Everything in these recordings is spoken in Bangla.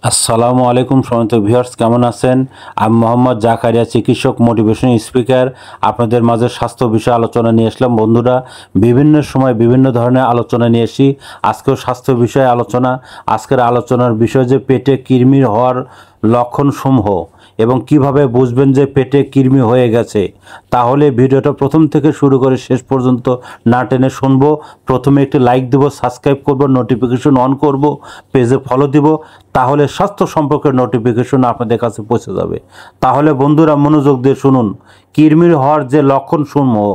আসসালামু আলাইকুম সম্মানিত ভিউয়ার্স, কেমন আছেন? আমি মোহাম্মদ জাকারিয়া, চিকিৎসক, মোটিভেশন স্পিকার। আপনাদের মাঝে স্বাস্থ্য বিষয়ে আলোচনা নিয়ে আসলাম। বন্ধুরা, বিভিন্ন সময় বিভিন্ন ধরনের আলোচনা নিয়ে আসি। আজকেও স্বাস্থ্য বিষয়ে আলোচনা। আজকের আলোচনার বিষয় যে পেটে কৃমির হওয়ার লক্ষণসমূহ এবং কিভাবে বুঝবেন যে পেটে কৃমি হয়ে গেছে। তাহলে ভিডিওটা প্রথম থেকে শুরু করে শেষ পর্যন্ত না টেনে শুনবো। প্রথমে একটি লাইক দেব, সাবস্ক্রাইব করব, নোটিফিকেশন অন করব, পেজে ফলো দিব। তাহলে স্বাস্থ্য সম্পর্কের নোটিফিকেশন আপনাদের কাছে পৌঁছে যাবে। তাহলে বন্ধুরা মনোযোগ দিয়ে শুনুন। কৃমির হওয়ার যে লক্ষণসমূহ: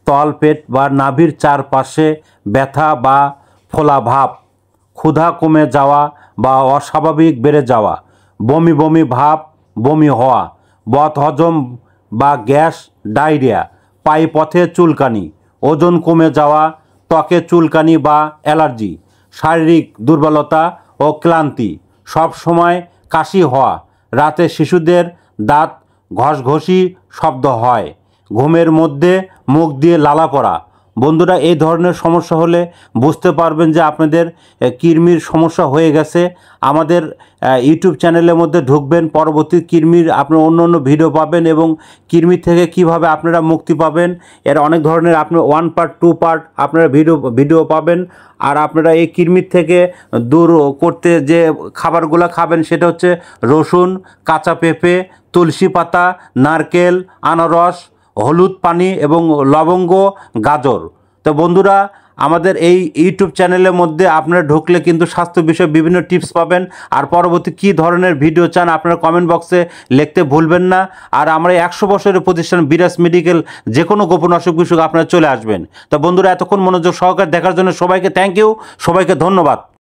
তলপেট বা নাভির চারপাশে ব্যথা বা ফোলা ভাব, ক্ষুধা কমে যাওয়া বা অস্বাভাবিক বেড়ে যাওয়া, বমি বমি ভাব, বমি হওয়া, বদহজম বা গ্যাস, ডায়রিয়া, পায়ুপথে চুলকানি, ওজন কমে যাওয়া, ত্বকে চুলকানি বা অ্যালার্জি, শারীরিক দুর্বলতা ও ক্লান্তি, সব সময় কাশি হওয়া, রাতে শিশুদের দাঁত ঘষঘষি শব্দ হয়, ঘুমের মধ্যে মুখ দিয়ে লালা পড়া। বন্ধুরা, এই ধরনের সমস্যা হলে বুঝতে পারবেন যে আপনাদের কৃমির সমস্যা হয়ে গেছে। আমাদের ইউটিউব চ্যানেলের মধ্যে ঢুকবেন, পরবর্তী কৃমির আপনার অন্য অন্য ভিডিও পাবেন এবং কৃমি থেকে কিভাবে আপনারা মুক্তি পাবেন এর অনেক ধরনের আপনার 1 পার্ট 2 পার্ট আপনারা ভিডিও পাবেন। আর আপনারা এই কৃমির থেকে দূর করতে যে খাবারগুলো খাবেন সেটা হচ্ছে রসুন, কাঁচা পেঁপে, তুলসী পাতা, নারকেল, আনারস, হলুদ পানি এবং লবঙ্গ, গাজর। তো বন্ধুরা, আমাদের এই ইউটিউব চ্যানেলের মধ্যে আপনারা ঢুকলে কিন্তু স্বাস্থ্য বিষয়ে বিভিন্ন টিপস পাবেন। আর পরবর্তী কী ধরনের ভিডিও চান আপনারা কমেন্ট বক্সে লিখতে ভুলবেন না। আর আমরা 100 বছরের প্রতিষ্ঠান বিরাজ মেডিকেল, যে কোনো গোপন অসুখ বিসুখ আপনারা চলে আসবেন। তো বন্ধুরা, এতক্ষণ মনোযোগ সহকারে দেখার জন্য সবাইকে থ্যাংক ইউ, সবাইকে ধন্যবাদ।